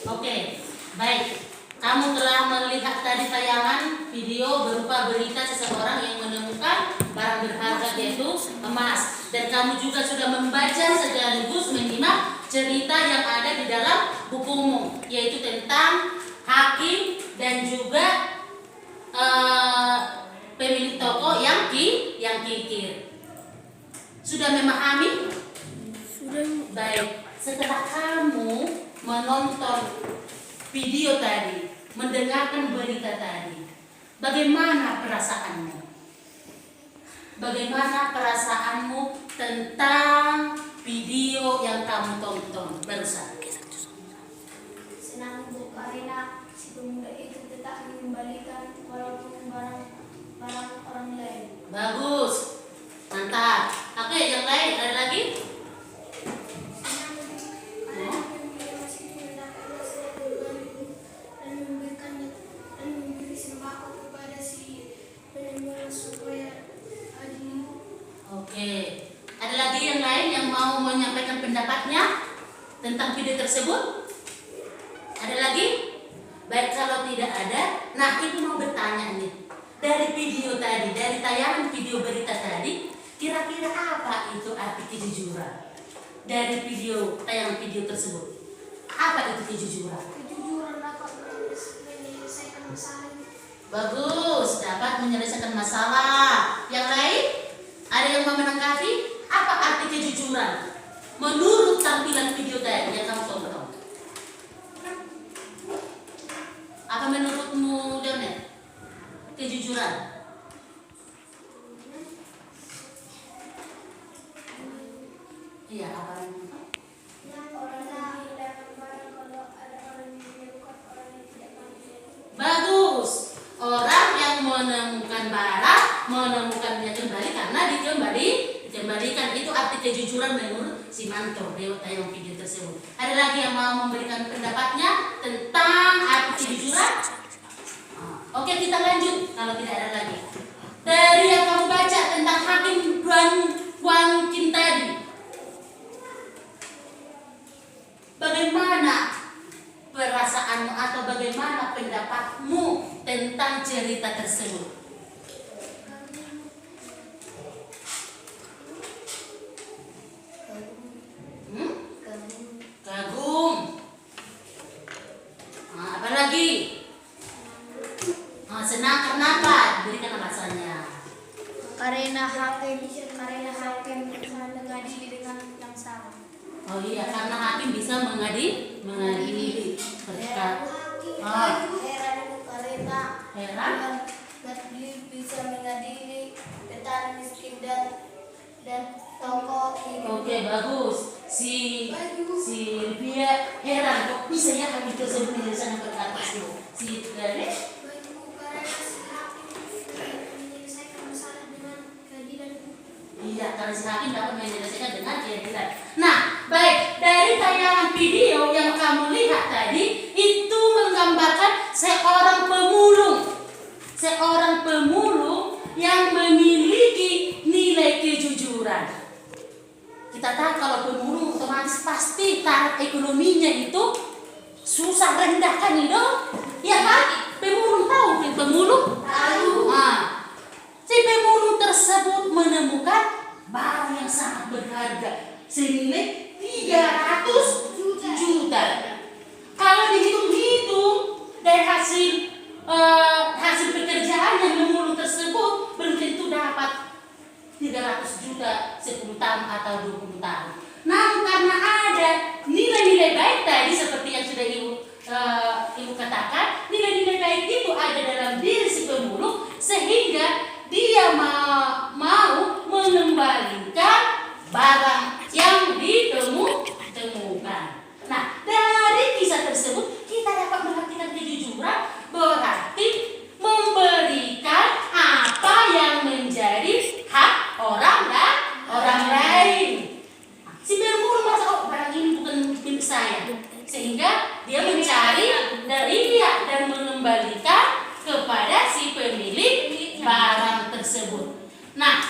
Oke, baik. Kamu telah melihat tadi tayangan video berupa berita seseorang yang menemukan barang berharga yaitu emas. Dan kamu juga sudah membaca sekaligus menyimak cerita yang ada di dalam bukumu, yaitu tentang hakim dan juga pemilik toko yang kikir. Sudah memahami? Sudah. Baik. Setelah kamu menonton video tadi, mendengarkan berita tadi, bagaimana perasaanmu? Bagaimana perasaanmu tentang video yang kamu tonton barusan? Senang Bu, karena si pemuda itu tetap mengembalikan walaupun barang orang lain. Bagus, mantap. Oke, yang lain ada lagi? Oke, ada lagi yang lain yang mau menyampaikan pendapatnya tentang video tersebut? Ada lagi? Baik, kalau tidak ada, nah ibu mau bertanya nih. Dari video tadi, dari tayangan video berita tadi, kira-kira apa itu arti kejujuran? Dari video, tayangan video tersebut, apa itu kejujuran? Kejujuran dapat menyelesaikan masalah. Bagus, dapat menyelesaikan masalah. Yang lain? Ada yang mau menanggapi? Apa arti kejujuran menurut tampilan video tadi yang kamu tonton? Apa menurutmu, Janet? Kejujuran? Iya, apa? Bagus. Orang yang menemukan barang, menemukannya kembali karena dikembalikan, itu arti kejujuran menurut si Manto lewat tayangan video tersebut. Ada lagi yang mau memberikan pendapatnya tentang arti kejujuran? Oke, kita lanjut kalau tidak ada lagi. Dari yang kamu baca tentang hakim Wang Kim tadi, bagaimana perasaanmu atau bagaimana pendapatmu tentang cerita tersebut? Kagum. Apa lagi? Senang karena apa? Berikan alasannya. Karena hakim bisa mengadili dengan yang sama. Oh iya, karena hakim bisa mengadili perkara. Heran? Bisa mengadili petani miskin dan toko. Oke, bagus. Si dia heran kok bisa ya hakim tersebut menyelesaikan perkara tersebut. Si dari iya, karena si hakim dapat menyelesaikan dengan keadilan. Nah, baik, dari tayangan video yang kamu lihat tadi, itu menggambarkan seorang pemulung yang memiliki nilai kejujuran. Kita tahu kalau pemulung otomatis pasti taraf ekonominya itu susah, rendah kan itu? Iya kan? Pemulung tahu kan pemulung? Tahu. Nah, si pemulung tersebut menemukan barang yang sangat berharga senilai 300 juta. Kalau dihitung-hitung dari hasil pekerjaan yang pemulung tersebut belum tentu dapat 300 juta 10 tahun atau 20 tahun. Namun karena ada nilai-nilai baik tadi seperti yang sudah ibu katakan, nilai-nilai baik itu ada dalam diri si pemulung sehingga dia mau mengembalikan barang yang ditemukan. Nah, dari kisah tersebut kita dapat mengartikan kejujuran berarti memberikan apa yang menjadi hak orang lain. Si pemulung merasa, oh, barang ini bukan milik saya, sehingga dia mencari dari dia dan mengembalikan kepada si pemilik barang tersebut. Nah,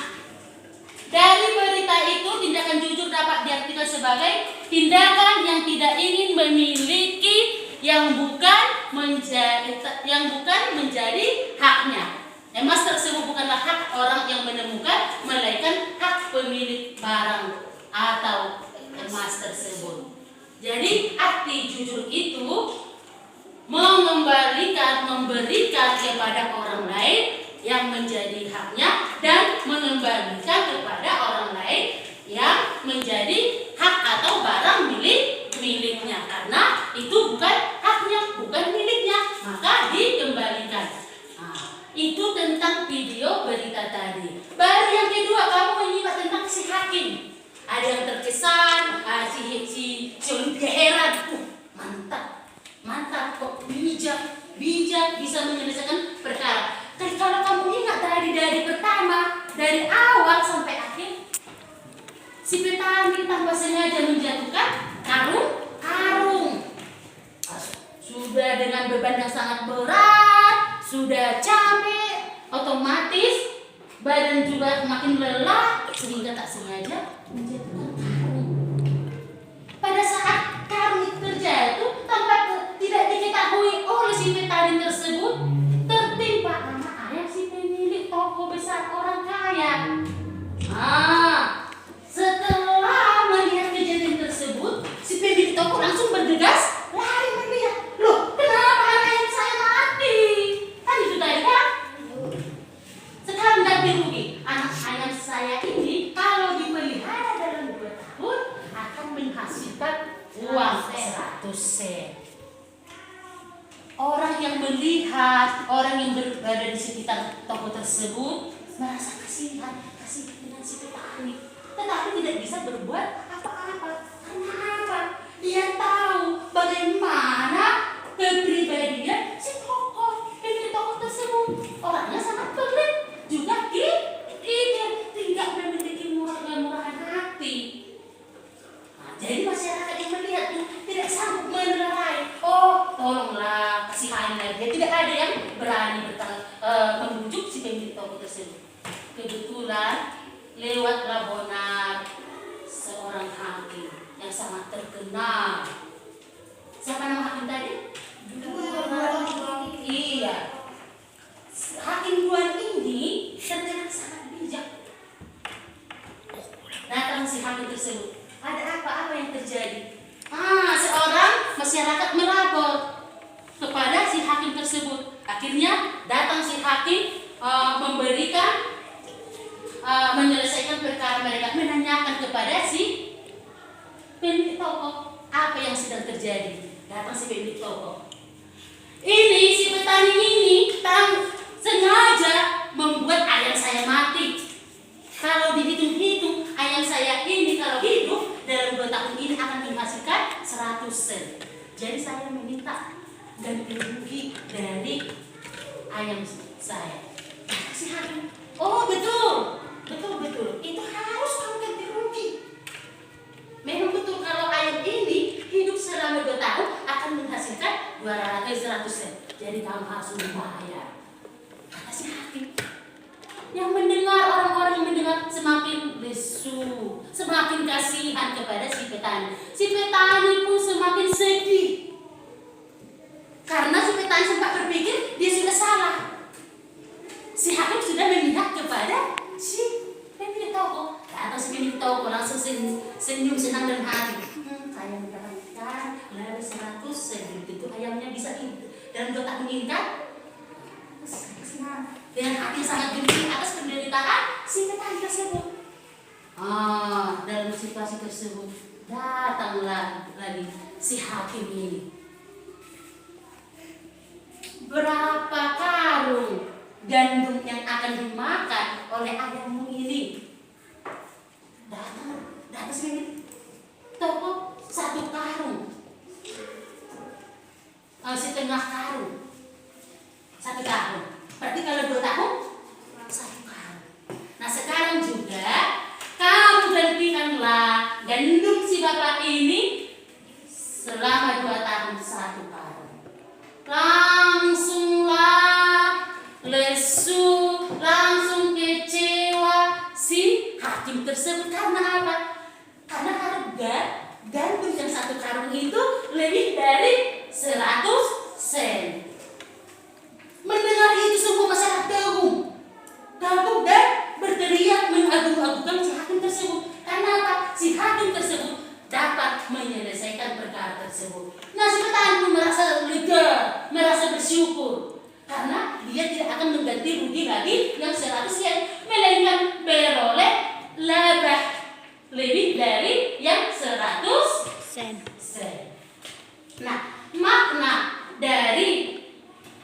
dari berita itu tindakan jujur dapat diartikan sebagai tindakan yang tidak ingin memiliki yang bukan menjadi haknya. Emas tersebut bukanlah hak orang yang menemukan, melainkan hak pemilik barang atau emas tersebut. Jadi arti jujur itu memberikan kepada orang lain yang menjadi haknya dan mengembalikan kepada orang lain yang menjadi hak atau barang miliknya, karena itu bukan haknya, bukan miliknya, maka dikembalikan. Nah, itu tentang video berita tadi. Baru yang kedua, kamu menyimak tentang si hakim. Ada yang terkesan, si Olympia heran, mantap kok bijak bisa menyelesaikan perkara. Kalau kamu ingat dari pertama, dari awal sampai akhir, si petani tanpa sengaja menjatuhkan karung. Sudah dengan beban yang sangat berat, sudah capek, otomatis badan juga makin lelah sehingga tak sengaja menjatuhkan karung. Pada saat karung itu terjatuh, tanpa tidak diketahui oleh si petani tersebut, tertimpa anak ayah si pemilik toko besar orang kaya. Setelah melihat kejadian tersebut, si pemilik toko langsung bergegas lari melihat. Loh, kenapa anak ayah saya mati? Kan itu tadi kan? Sekarang ganti rugi. Anak ayam saya ini kalau dipelihara dalam 2 tahun akan menghasilkan uang 100 sen. Orang yang melihat, orang yang berada di sekitar toko tersebut merasa kasihan dengan si petani, tetapi tidak bisa berbuat apa-apa. Karena apa? Dia tahu bagaimana kepribadian si pemilik toko tersebut. Orangnya sangat pelit, juga tidak memiliki murahan hati. Nah, jadi masyarakat yang melihat tidak sanggup menelerai. Oh, tolonglah kasihanlah dia. Tidak ada yang berani membujuk si pemilik toko tersebut. Kebetulan lewatlah Bonar seorang hakim yang sangat terkenal. Siapa nama hakim tadi? Iya. Hakim Tuan ini terkenal sangat bijak. Datang si hakim tersebut. Ada apa yang terjadi? Seorang masyarakat melapor kepada si hakim tersebut. Akhirnya datang si hakim menyelesaikan perkara mereka, menanyakan kepada si pemilik toko apa yang sedang terjadi. Datang si pemilik toko. Ini si petani ini sengaja membuat ayam saya mati. Kalau dihitung-hitung, ayam saya ini kalau hidup dalam 2 tahun ini akan menghasilkan 100 sen. Jadi saya meminta ganti rugi dari ayam saya. Si hakim, oh betul. Itu harus kamu ganti rugi. Memang betul kalau ayam ini hidup selama 2 tahun akan menghasilkan 100 sen. Jadi kamu harus membayar. Kata si hakim. Yang mendengar, orang-orang yang mendengar semakin lesu, semakin kasihan kepada si petani. Si petani pun semakin sedih. Karena si petani sempat berpikir dia sudah salah. Si hakim sudah memihak kepada si pemilik toko. Atau si pemilik toko langsung senyum senang dan hati. Saya mendapatkan lalu 100 sen. Itu ayamnya bisa hidup dalam 2 tahun ini kan? Dengan hati sangat gembira atas penderitaan si petani tersebut. Dalam situasi tersebut Datanglah lagi si hakim ini. Berapa karung gandum yang akan dimakan oleh ayahmu ini? Datang sini. Toko 1 karung. Setengah karung. 1 karung. Berarti kalau 2 tahun 1 karung. Nah sekarang juga kamu gantikanlah gandum si bapak ini selama 2 tahun 1 karung. Langsunglah lesu, langsung kecewa si hakim tersebut. Karena apa? Karena harga gandum yang 1 karung itu lebih dari 100 sen. Mendengar itu semua masyarakat gabung dan berteriak mengagung-agungkan si hakim tersebut. Karena apa? Si hakim tersebut dapat menyelesaikan perkara tersebut. Nah si petani pun merasa lega, merasa bersyukur. Karena dia tidak akan mengganti rugi lagi yang 100 sen, melainkan beroleh laba lebih dari yang 100 sen. Nah, makna dari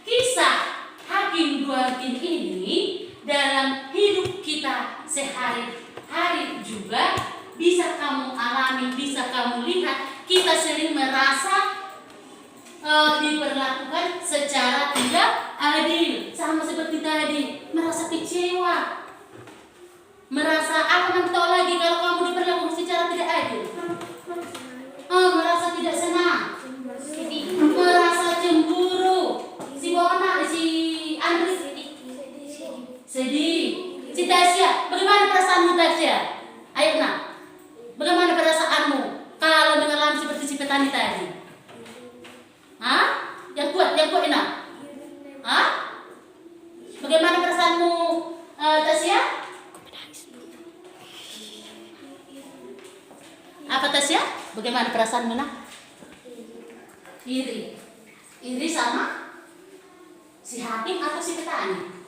kisah Hakim Duakin ini dalam hidup kita sehari-hari juga bisa kamu alami, bisa kamu lihat. Kita sering merasa diperlakukan secara tidak adil, sama seperti tadi, merasa kecewa, merasa apa mentol lagi kalau kamu diperlakukan secara tidak adil, merasa tidak senang, merasa cemburu. Si Bona, si Andri sedih. Si Tasya, bagaimana perasaanmu Tasya? Ayo nak, bagaimana perasaanmu kalau mengalami seperti si petani tadi? Hah? Yang kuat enak. Hah? Bagaimana perasaanmu Tasya? Apa Tasya? Bagaimana perasaanmu nak? Iri sama si hakim atau si petani?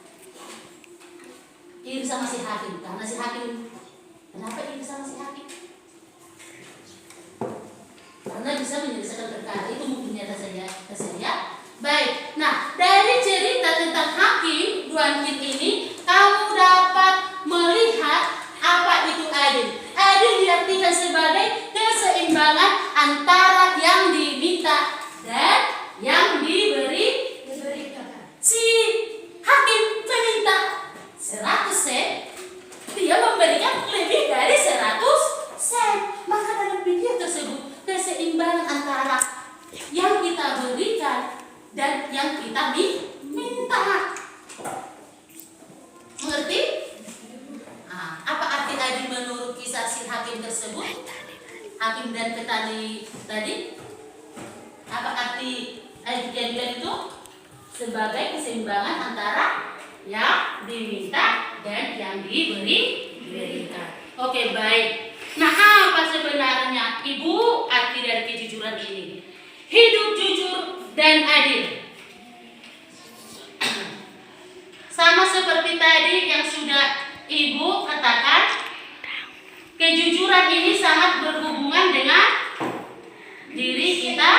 Iri sama si hakim, karena si hakim. Kenapa iri sama si hakim? Karena bisa menyelesaikan perkara itu, mungkin nyata saja. Baik, nah dari cerita tentang Hakim Duakin ini kamu dapat melihat apa itu adil. Adil diartikan sebagai keseimbangan antara yang diminta dan yang diberikan. Si hakim meminta 100 sen, dia memberikan lebih dari 100 sen. Maka dalam video tersebut keseimbangan antara yang kita berikan dan yang kita minta. Mengerti? Apa arti adil menurut kisah si hakim tersebut? Hakim dan petani tadi? Apa arti keadilan itu? Sebagai keseimbangan antara yang diminta dan yang diberikan. Oke, baik. Nah, apa sebenarnya Ibu arti dari kejujuran ini? Hidup jujur dan adil. Sama seperti tadi yang sudah Ibu katakan, kejujuran ini sangat berhubungan dengan diri kita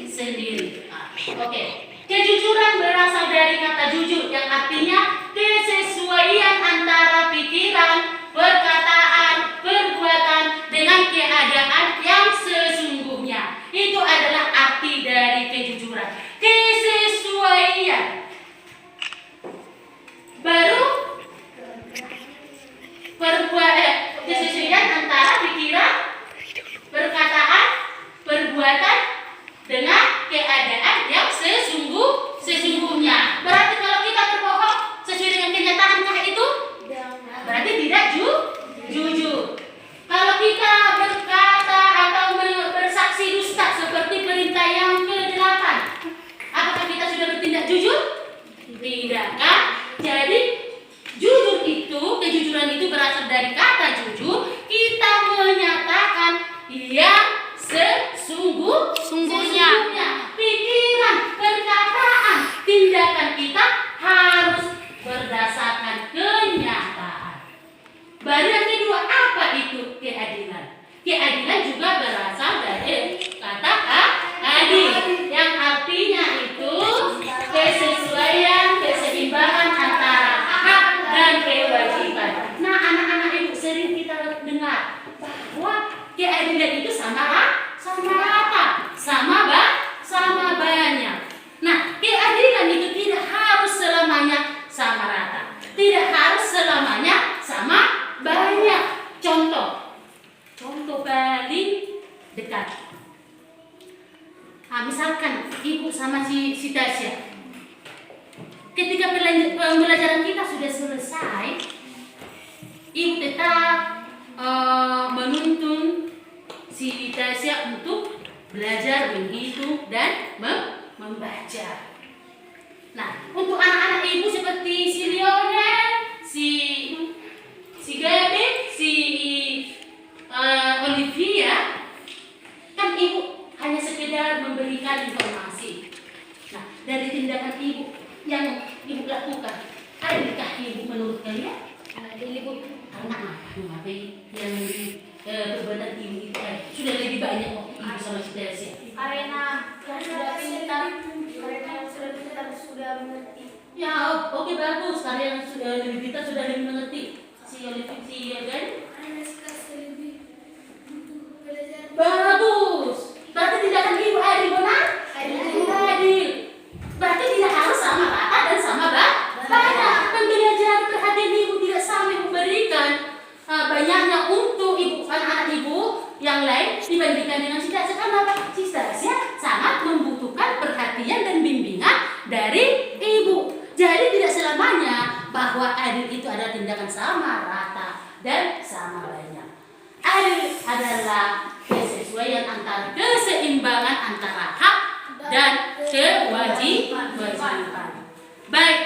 sendiri. Oke. Kejujuran berasal dari kata jujur yang artinya kesesuaian antara pikiran, perkataan, perbuatan dengan keadaan yang sesungguhnya. Itu adalah arti dari kejujuran. Kesesuaian. Baru kesesuaian antara pikiran, perkataan, perbuatan dengan keadaan yang sesungguhnya. Berarti kalau kita berbohong sesuai dengan kenyataan itu berarti tidak jujur. Kalau kita berkata atau bersaksi dusta seperti perintah yang ke-8, apakah kita sudah bertindak jujur? Tidak kan? Jadi jujur itu, kejujuran itu berasal dari kata jujur. Kita menyatakan yang sesungguhnya. Pikiran, perkataan, tindakan kita harus berdasarkan kenyataan. Baru yang kedua, apa itu keadilan? Keadilan juga sama si Tasya. Ketika pembelajaran kita sudah selesai, ibu tetap menuntun si Tasya untuk belajar menghitung dan membaca. Nah, untuk anak-anak ibu seperti si Lionel, si Gaby, si Olivia, kan ibu hanya sekedar memberikan informasi. Nah, dari tindakan ibu yang ibu lakukan, adakah ibu menurut kalian? Ibu anak apa yang perbuatan ibu itu sudah lebih banyak waktu ibu sama si Tasya? Arena yang sudah pintar, arena yang sudah pintar sudah mengerti. Ya, oke bagus. Karena yang sudah lebih pintar sudah lebih mengerti. Si Olivia, si Yogan. Arena sekelas lebih butuh belajar. Bagus. Berarti tindakan ibu adil, benar? Adil. Berarti tidak harus sama rata dan sama banyak. Pembelajaran perhatian ibu tidak sama ibu berikan banyaknya untuk ibu anak-anak ibu yang lain dibandingkan dengan si Tasya. Kenapa? Si Tasya sangat membutuhkan perhatian dan bimbingan dari ibu. Jadi tidak selamanya bahwa adil itu adalah tindakan sama rata dan sama banyak. Adil adalah kesesuaian antara keseimbangan antara hak dan kewajiban. Baik.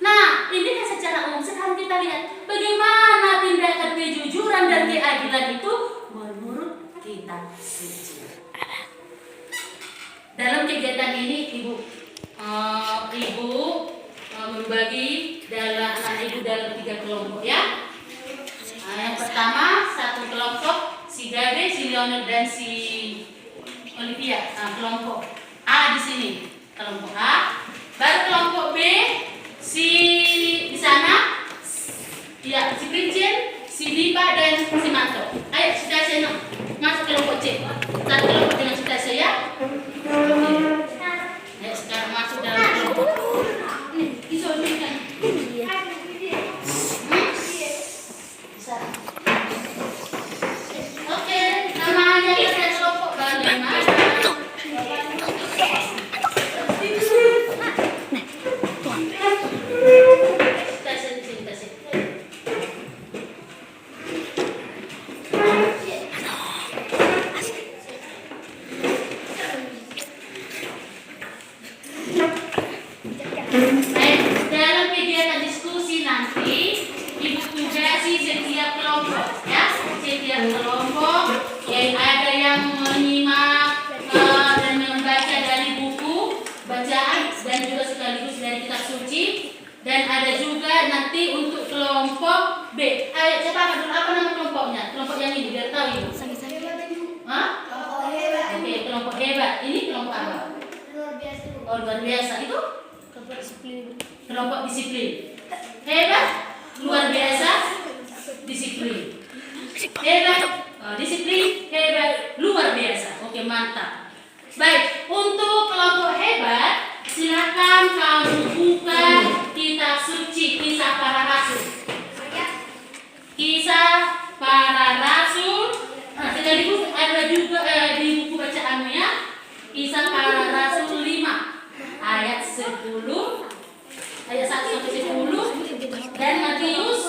Nah, ini kan secara umum. Sekarang kita lihat bagaimana tindakan kejujuran dan keadilan itu menurut kitab suci. Dalam kegiatan ini ibu membagi anak ibu dalam 3 kelompok ya. Yang pertama satu kelompok si Gaby, si Lionel dan si Olivia. Kelompok A di sini, kelompok A. Baru kelompok B di sana, ya si Princen, si Dipa dan si Manto. Ayo si Tasya masuk kelompok C. Satu kelompok dengan si Tasya ya. Ayo sekarang masuk dalam kelompok. Nih, isolasikan. Oke, namanya kita kelompok bagaimana? Dalam kegiatan diskusi nanti, ibu tugasi setiap kelompok, ya, setiap kelompok yang ada yang menyimak dan membaca dari buku bacaan dan juga sekaligus dari kitab suci, dan ada juga nanti untuk kelompok B. Ayo, siapa dulu apa nama kelompoknya? Kelompok yang ini biar tahu ibu. Hah? Oke, kelompok hebat. Ini kelompok apa? Luar biasa. Oh, luar biasa itu. Kelompok disiplin. Hebat, luar biasa, disiplin. Hebat, disiplin, hebat, luar biasa. Oke, mantap. Baik, untuk kelompok hebat, silakan kamu buka kitab suci Kisah Para Rasul. Kisah Para Rasul. Sekaligus ada juga di buku bacaanmu ya. Kisah Para Rasul 5 ayat 10, ayat 1 sampai 10, dan Matius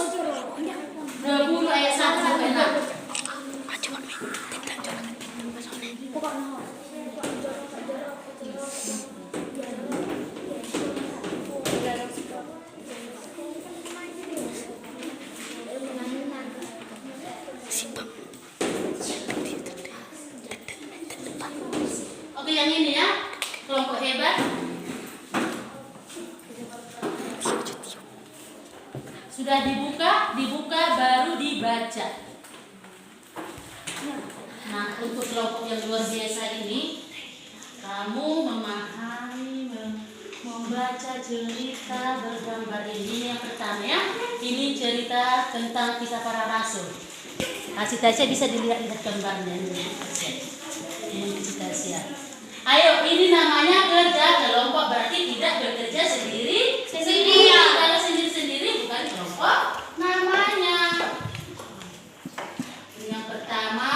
20 ayat 1 sampai 6. Oke, yang ini ya, kelompok hebat. Sudah dibuka baru dibaca. Nah, untuk kelompok yang luar biasa ini, kamu memahami, membaca cerita bergambar ini yang pertama ya. Ini cerita tentang kisah para rasul. Kasih Tasya bisa dilihat gambarnya ini. Ini Tasya. Ayo, ini namanya kerja kelompok, berarti tidak bekerja sendiri. Kalau sendiri bukan kelompok namanya. Ini yang pertama.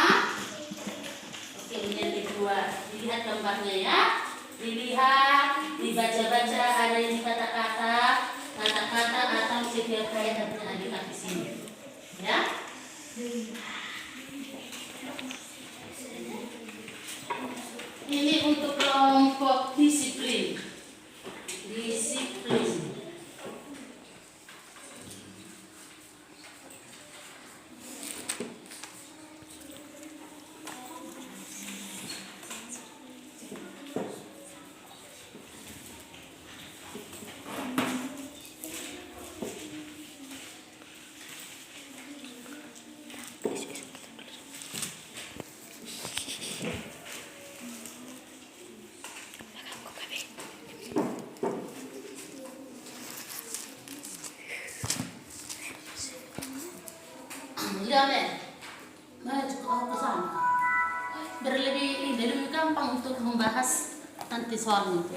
Oke, ini yang kedua. Dilihat gambarnya ya. Dilihat saya tentunya lagi di sini. Ya. Ini untuk kelompok disiplin. Disiplin. Jangan maju ke sana. Lebih gampang untuk membahas nanti soalnya itu.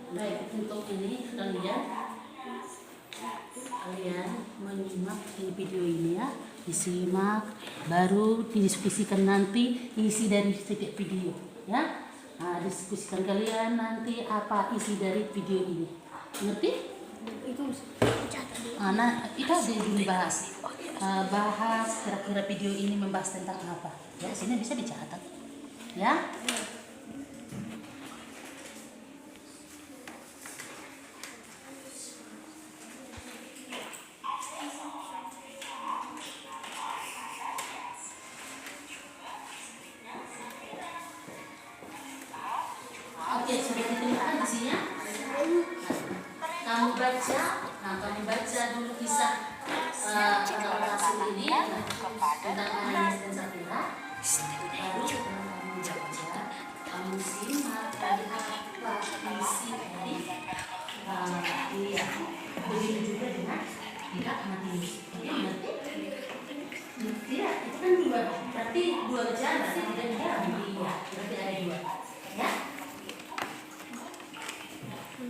Baik, untuk ini kalian menyimak di video ini ya, disimak, baru didiskusikan nanti isi dari setiap video ya. Nah, diskusikan kalian nanti apa isi dari video ini, ngerti? Nah, itu dibahas. Bahas kira-kira video ini membahas tentang apa ya, sini bisa dicatat ya. Oke, sudah ditemukan isinya. Kamu baca, kamu baca dulu kisah atau rasul ini tentang Ananias dan Safira. Baru kamu baca, kamu simak dari apa isi dari dia. Begitu juga dengan tidak Matius. Oke, ngerti? Tidak, itu kan dua. Berarti dua gejala, berarti tidak dia. Berarti ada dua. Ya.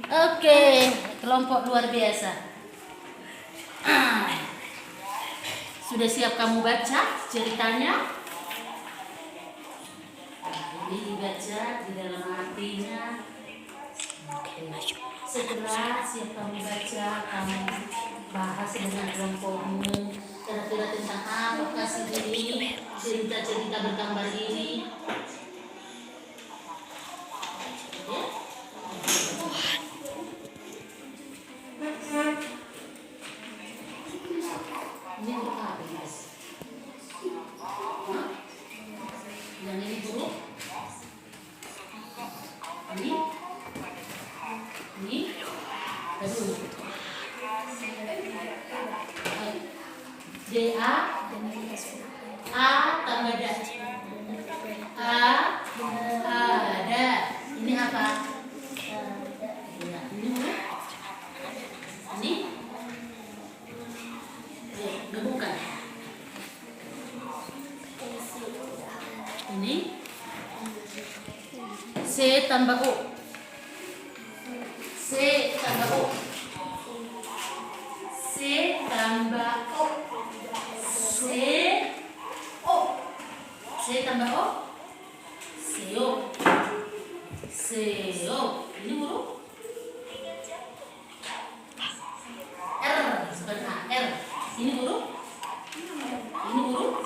Oke, kelompok luar biasa. Sudah siap kamu baca ceritanya? Ini dibaca di dalam hatinya. Setelah siap kamu baca, kamu bahas dengan kelompokmu. Kira-kira tentang apa kasih ini, cerita-cerita bergambar ini. Ini untuk apa guys? Yang ini dulu. Ini. Aduh. DA tambah da. Ada. Ini apa? Ini dulu. Ini. Bukan. Ini C tambah O. C tambah O. C tambah O. C O. C tambah O. C O. C O. Ini huruf R, bukan A, R. Ini huruf. Ini huruf.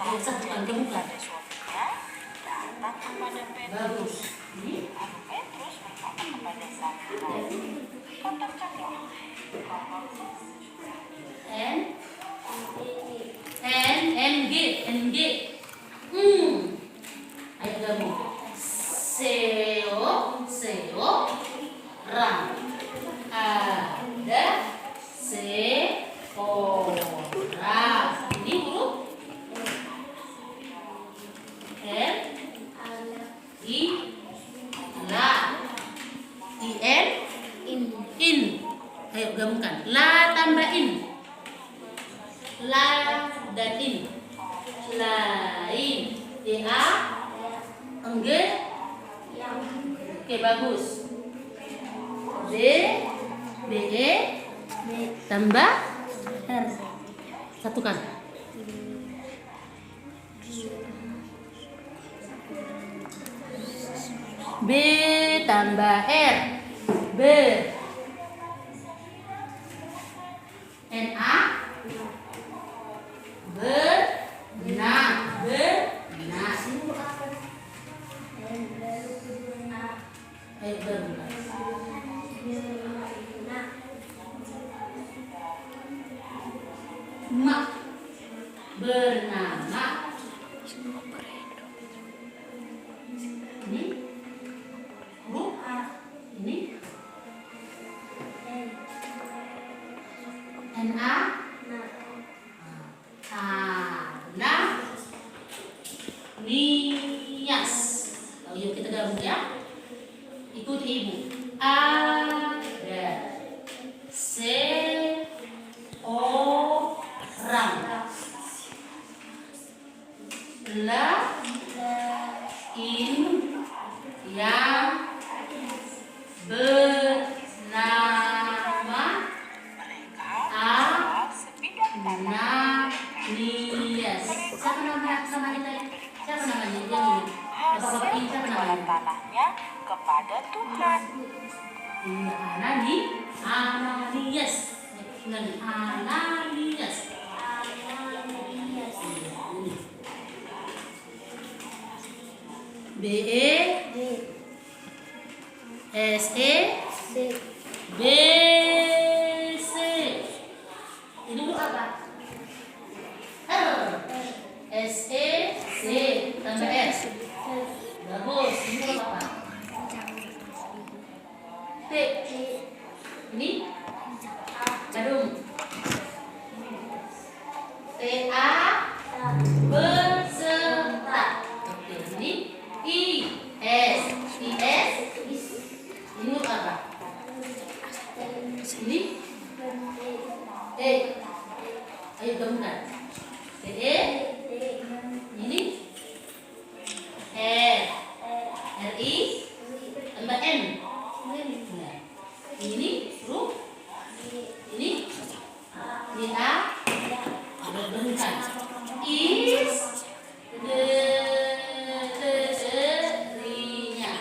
Bukan bukan. Bagus. Ini. N G. Ayo gabung. seorang. Ada seorang. Ini huruf L, I, la. IN, in. Ayo gabungkan. La tambah in. La dan in. Lain. DA, enggak. Oke, bagus. B, BE, tambah R. Satukan. B tambah R. B. NA, berenang. Berenang. Ayo berenang. Mak, bernama. Ini huruf ini NA, Nias. Oh, yuk kita gabung ya. Ikut ibu. Ada seorang. Lain yang bernama Ananias. Siapa namanya tadi? Siapa namanya? Bapak-bapak ini siapa namanya? Tanahnya kepada Tuhan. Ananias. Ananias. BE, SE, BC. Ini dulu apa? R, SE, C tambah S. Bagus. Ini dulu apa? T. Ini Badung. TA, beserta. Oke, ini IS. Ini huruf apa? Ini E. Ayo gabungkan. TE. Ini R. RI tambah M. Nah, ini huruf. Ini DA. Ada gabungkan. Is. Istrinya.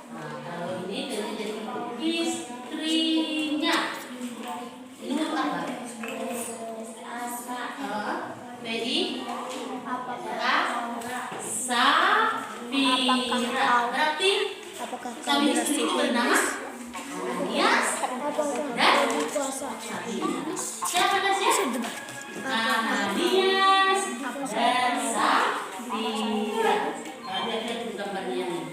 Nah, kalau ini jadi istrinya. Ini huruf apa? PI. Safira. Berarti suami istri itu bernama Ananias dan Safira. Siapa nasnya? Ananias dan Safira. Lihat gambarnya nih.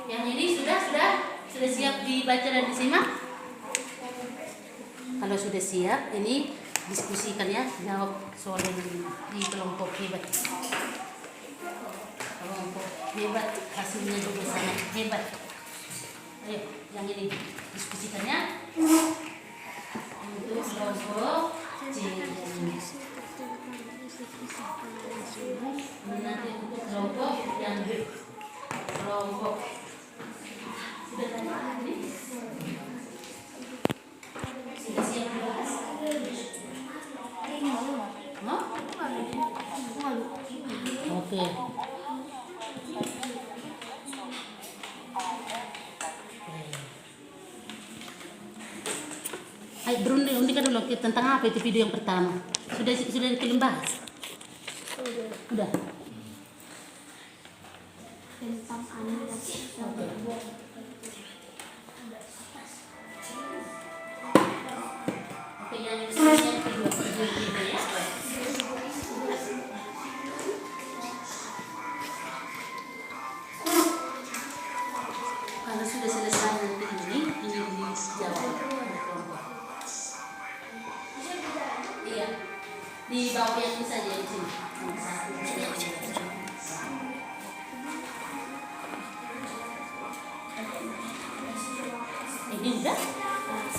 Yang ini sudah siap dibaca dan disimak. Kalau sudah siap, ini diskusikan ya, jawab soal yang di kelompok hebat. Kelompok hebat hasilnya juga sangat hebat. Ayo, yang ini diskusikannya untuk kelompok C. Nanti untuk kelompok yang B. Kelompok sudah tanya ini. Sudah siap dibahas? Oke. Ayo berunding dulu tentang apa itu video yang pertama. Sudah dibahas? Udah. tentang anak yang berbuat. Oke, yang kedua ya. Kalau sudah selesai nanti ini dijawab. Iya, di bawah yang ini saja di sini. Ini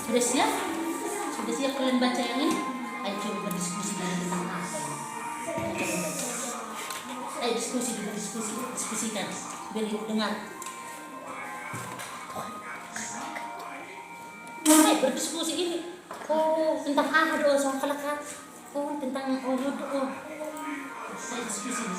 sudah siap? Sudah siap kalian baca yang ini? Ayo coba berdiskusi tentang apa ini. Ayo diskusikan biar ibu dengar. Ayo berdiskusi ini. Oh, tentang apa doa soal kalakat? Oh, tentang doa. Saya diskusi.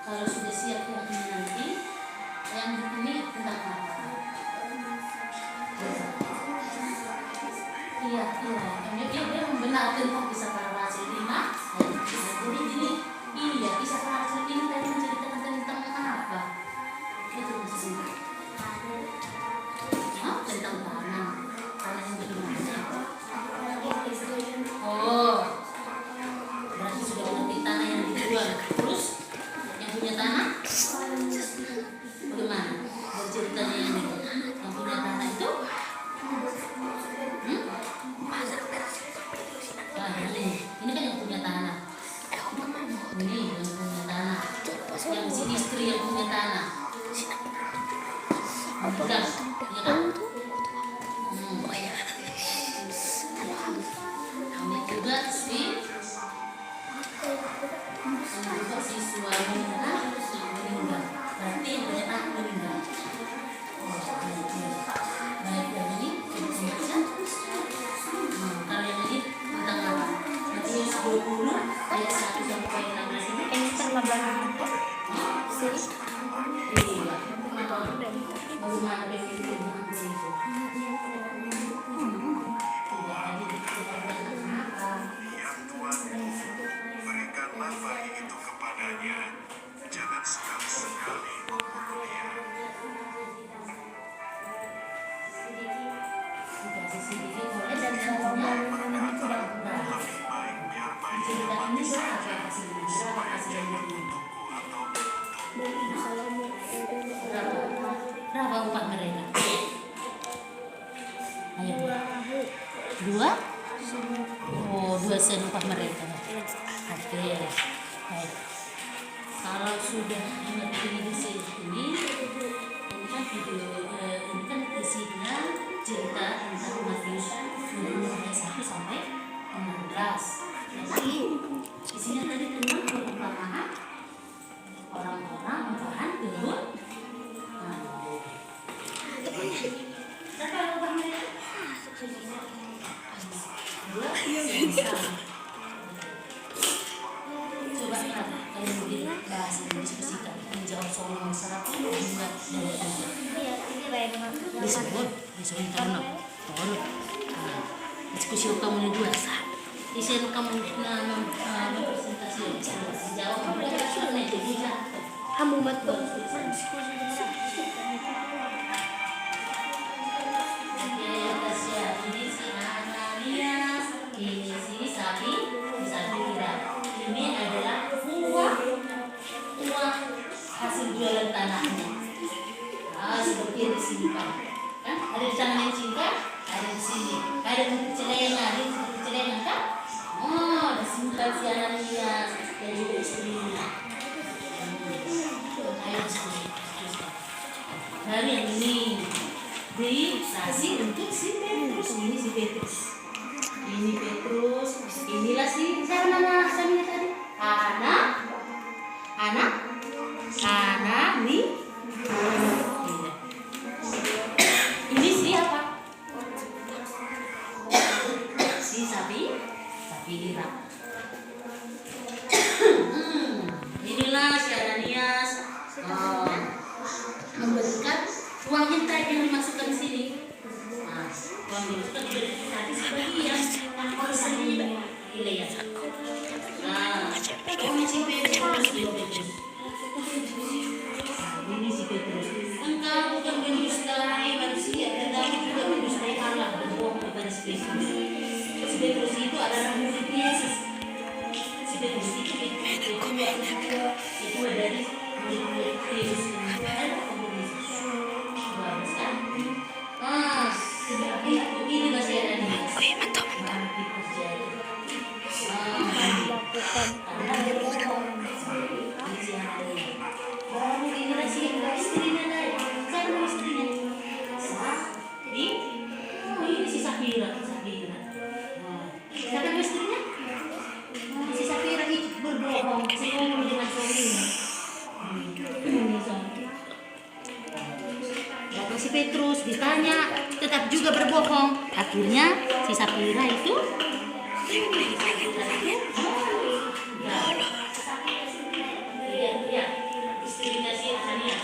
Kalau sudah siap yang ini nanti, yang ini tentang apa? Iya, dia benar tentang kisah para rasul ini. Jadi gini, iya kisah para rasul ini tadi menceritakan tentang apa? Itu maksudnya. Tentang tanah yang bagaimana? Oh, berarti sudah mengerti tanah yang dijual. Terus yang punya tanah bagaimana? Ceritanya yang punya tanah itu? Ini kan yang punya tanah. Ini yang punya tanah. Yang si istri yang punya tanah. Bukan, iya kan? Ini juga si suaminya meninggal. Berarti yang punya tanah meninggal. Baik, yang ini baca. Kalau yang ini tentang apa? Matius 20 ayat 1 sampai 16 ini. Ini tengah banget. Iya. Bagaimana begitu dengan itu? Tidak ada apa. Berikanlah bayi itu kepadanya, jangan sekali-sekali membunuh dia. Dikasih sedikit boleh dan semuanya Lebih baik biar bayinya cerita mati ini saja, berapa kasih supaya kasih dia ini berkutuku atau berapa upah mereka? Ayo, 2? Oh, 2 sen upah mereka. Oke, baik. Kalau sudah mengerti di sini kan ini kan isinya cerita tentang Matius 20 ayat 1 sampai 16. Jadi isinya tadi tentang perumpamaan orang-orang membahan kebun. Berapa upah mereka? 2 sen. Coba kalian mungkin bahas dan diskusikan menjawab soal nomor 1 juga dari Anda. Disebut karena diskusi kamu dua isi kamu presentasi jawab mereka itu bisa Kamu betul. ini si Ananias, ini si Sapi, ini adalah uang hasil jualan tanahnya. Seperti di sini kan ada di tangan yang singkat, ada di sini, ada di celengan kan? Oh, disimpan si Ananias dan juga istrinya. Ayo sini. Dan yang ini dikasih untuk si Petrus. Ini si Petrus. Ini Petrus. Inilah si siapa nama suaminya tadi? Ana nih. Ini siapa? Si sapi dirap. Ini masih ada nih. Si Petrus ditanya tetap juga berbohong. Akhirnya si Sapira itu istrinya si Ananias.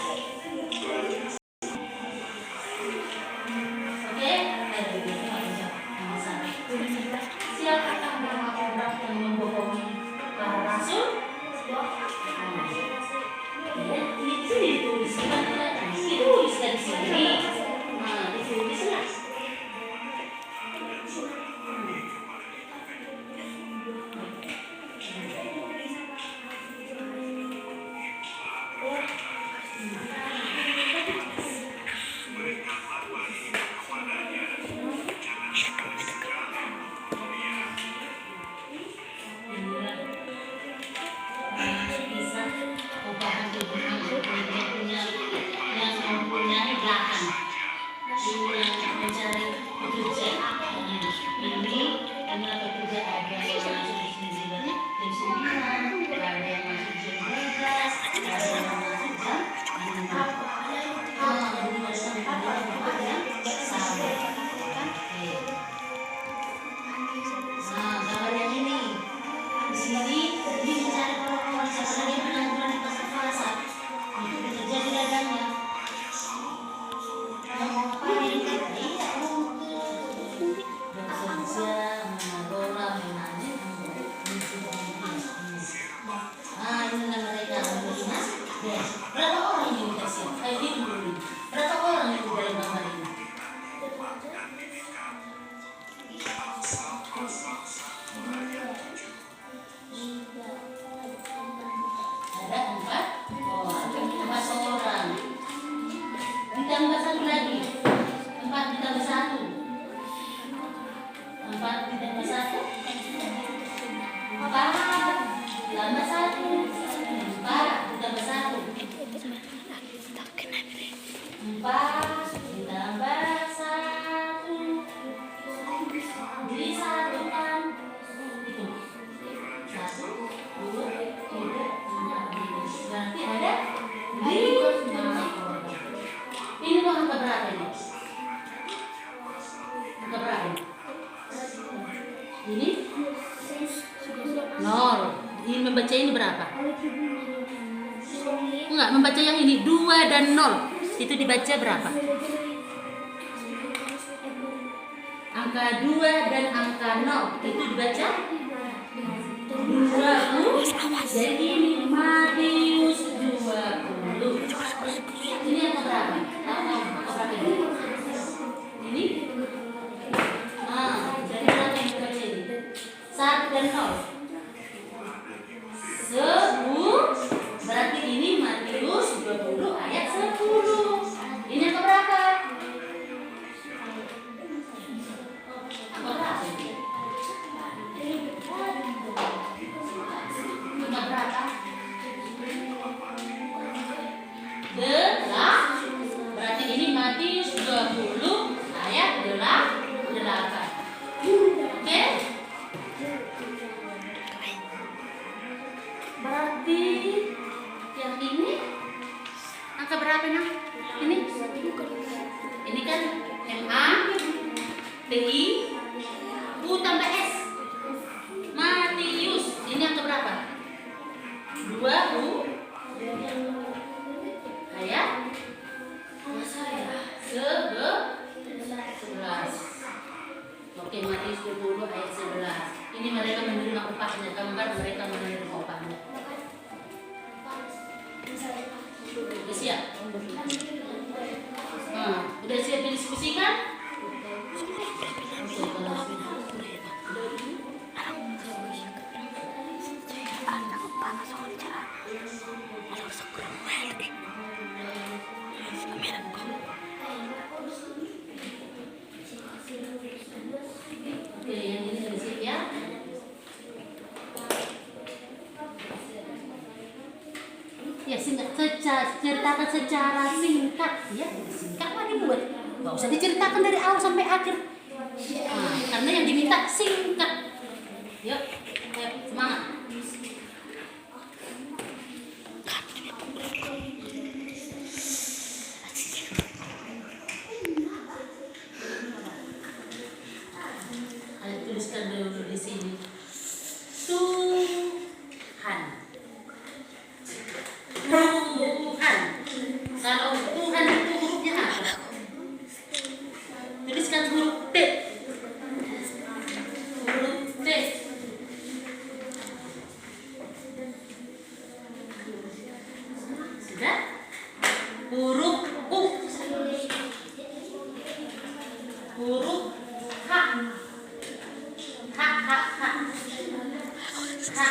Oke, siapakah nama orang yang membohongi para rasul? Ini ditulis di sini. Nah, ditulislah. Berikanlah bayi itu kepadanya. Jangan sekali-sekali dia. Bisa upahan tubuh yang mempunyai lahan yang mencari pekerja. Ini adalah pekerja ada yang masuk di sini jam 9, ada yang masuk jam 12, ada yang masuk jam 6. Gambar yang ini di sini dia mencari orang-orang sebagai pengangguran di pasar untuk bekerja di ladangnya. Mau ngapain? Iya, untuk bekerja, mengolah, menanam, inilah mereka menerima. Berapa orang yang dikasih? Berapa orang yang di dalam gambar ini? Ada 4 orang. Ditambah satu lagi. 4 ditambah 1. 4 ditambah 1. 4 ditambah 1. 4 ditambah 1. 4 ditambah 1. Jadi 1 kan. Itu. 1, 2, 3, 4. Berarti ada 5 orang. Ini tuh angka berapa ini? Angka berapa ini? Ini 0. Ini membaca ini berapa? Enggak, membaca yang ini 2 dan 0. Itu dibaca berapa? Angka 2 dan angka 0 itu dibaca 20. Jadi ini Matius 20. Ini angka berapa? Tahu angka berapa ini? Ini? Jadi berapa yang dibaca ini? 1 dan 0. 10. Berarti ini Matius 20 ayat 10. Ini angka berapa? Angka berapa ini? Angka berapa? 8. Berarti ini Matius 20 ayat 8. Oke? Berarti yang ini angka berapa nak? Ini kan MA TI U tambah S. Matius. Ini angka berapa? 2 U ayat 11. Oke, Matius 20 ayat 11. Ini mereka menerima upahnya, gambar mereka menerima upahnya. Udah siap? Udah siap didiskusikan? Oke, yang ini berisik ya. Ya singkat, ceritakan secara singkat ya, singkat mah dibuat, nggak usah diceritakan dari awal sampai akhir. Nah, karena yang diminta singkat. Yuk, ayo semangat. Ayo tuliskan dulu di sini. Tuhan. Tuhan. Kalau Tuhan itu hurufnya apa? Tuliskan huruf T. Huruf T. Sudah? Huruf U. Huruf H. H, H, H. H.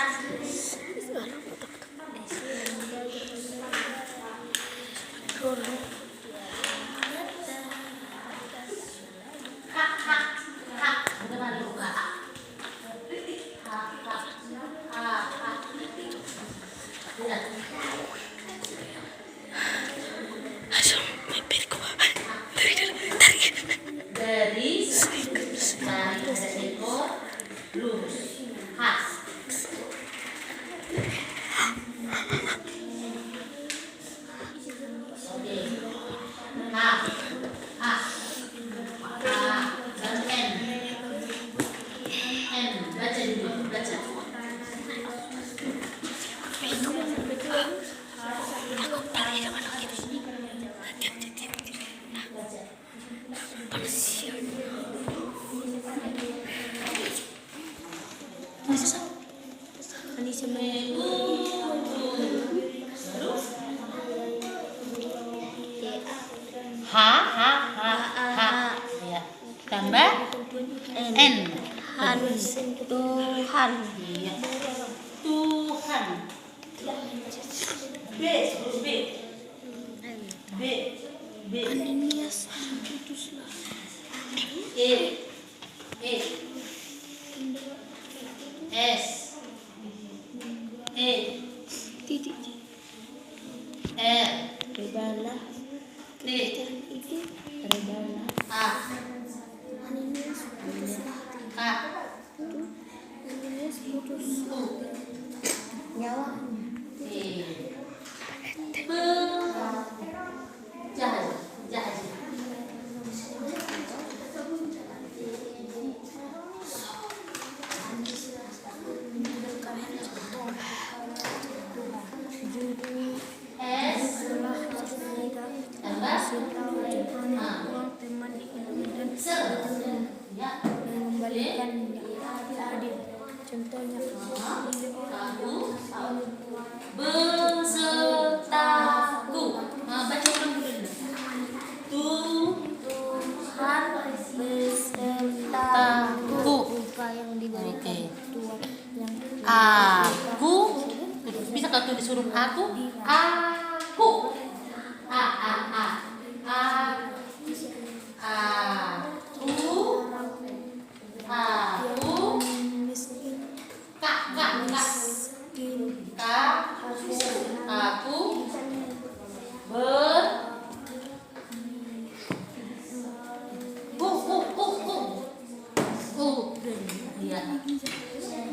Garis tarik ada ekor lurus khas. Oke. H A dan N. N baca dulu, baca. Ya. Tambah N. Tuhan. Iya. Tuhan. B. B. B. B. E. E. S. E. R. T. A. K. U. Nyawa. E. B. Jahat. Mengembalikan adik-adik. Contohnya besertaku. Baca ulang dulu. Tuhan besertaku. Upah yang diberikan Tuhan yang Aku bisa kau tulis huruf aku. Aku. A. Aku. Kak. Aku ber iya.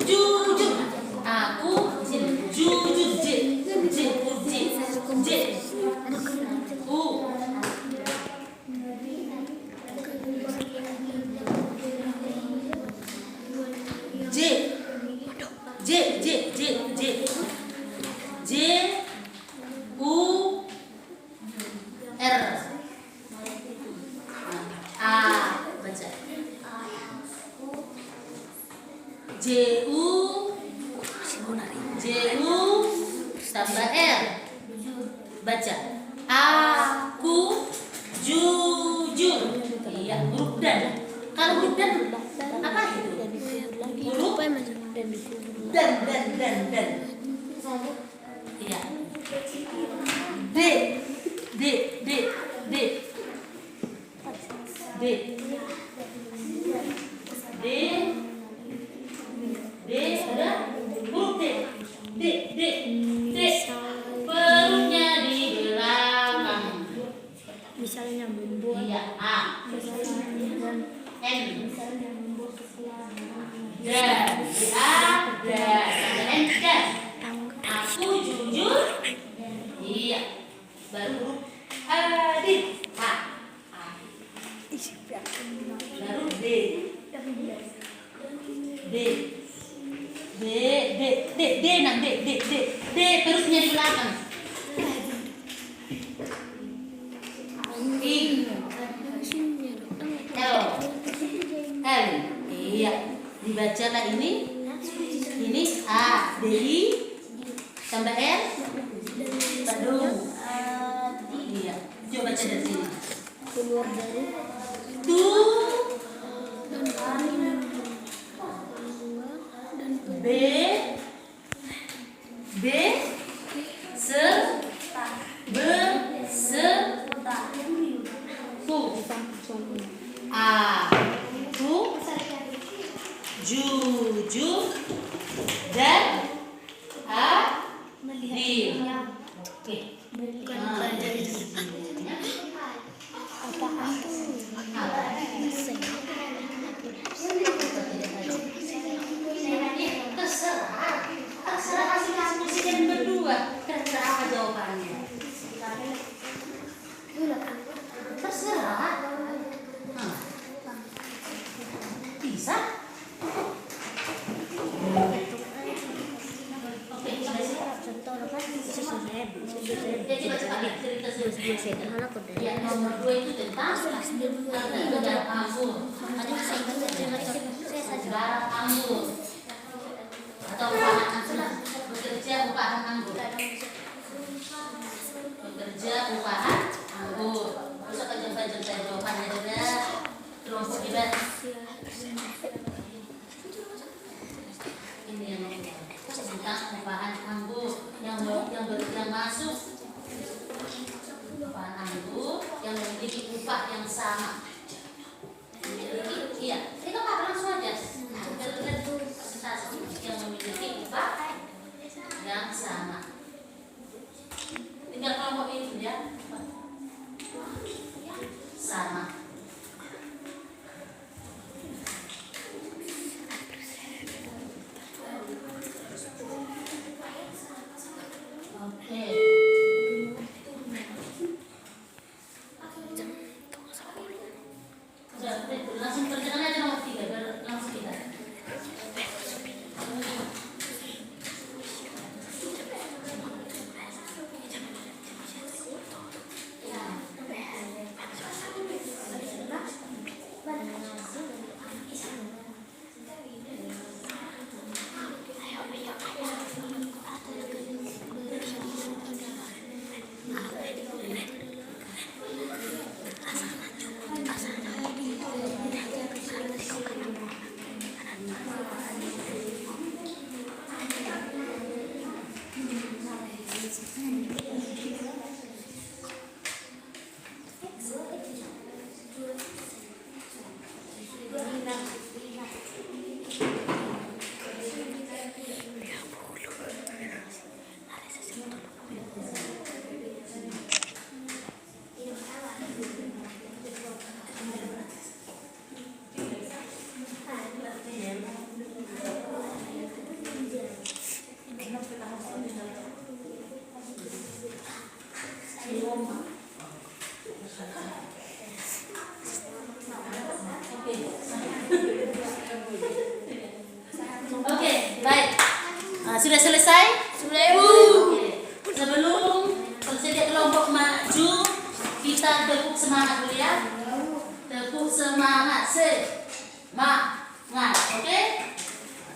Jujur. Aku di sini. Jujur. J. U. J. U. R. A. Baca. J. U. Tambah R. Baca. Aku jujur. Iya, huruf dan. Kalau huruf dan apa itu? Huruf dan. Perutnya di belakang. Misalnya membuat. Iya, A. N. Misalnya membuat Dan. A. Dan. N. Dan. Aku jujur. Iya. Baru huruf Adit. A. Baru D. D. D nang D perutnya di belakang. I. L. L. Iya. Dibacalah ini A. D. I. Tambah L. Badung. Iya. Coba baca dari sini. keluar dari Tu. B. Se. Be. Se. Ku. A. Ku. Ju. Dan A. Di. Oke. bukan Nah, dari ya. apaan tuh Terserah masing-masing presiden berdua. Kira-kira apa jawabannya? Terserah. Bisa? Oke, sudah siap. Ya, coba cerita sedikit. Ya, nomor 2 itu tentang negara anggur. Negara anggur. Atau upahan anggur. Bekerja upahan anggur. Bekerja upahan anggur. Terus apa jumpa jawabannya juga kelompok hebat. Ini yang tentang upahan anggur yang masuk upahan anggur yang memiliki upah yang sama. Iya, itu apa langsung aja. Presentasi yang memiliki upah yang sama. Tinggal kelompok itu ya. Sama. Oke. Langsung kerjakan aja nomor 3 biar langsung kita. Oke, baik. Sudah selesai? Sudah, Ibu. Sebelum selesai kelompok maju, kita tepuk semangat dulu ya. Tepuk semangat, semangat, oke?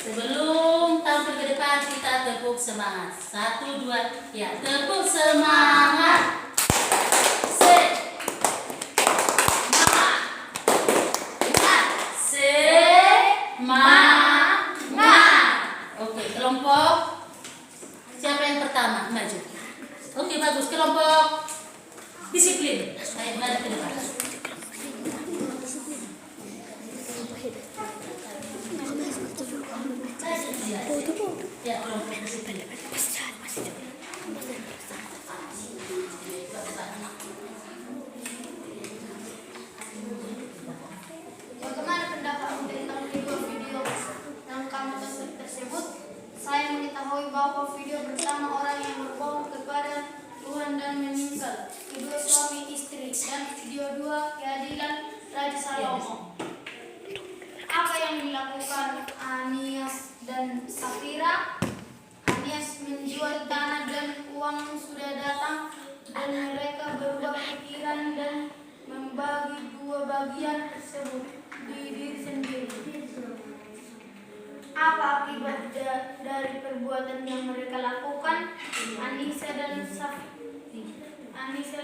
Sebelum tampil ke depan, kita tepuk semangat. 1, 2, ya, tepuk semangat. Oke, kelompok siapa yang pertama maju? Oke, bagus. Kelompok disiplin. Saya mari ke depan. Ya, kelompok disiplin. uang sudah datang dan mereka berubah pikiran dan membagi dua bagian tersebut di diri sendiri. Apa akibat dari perbuatan yang mereka lakukan? Anissa dan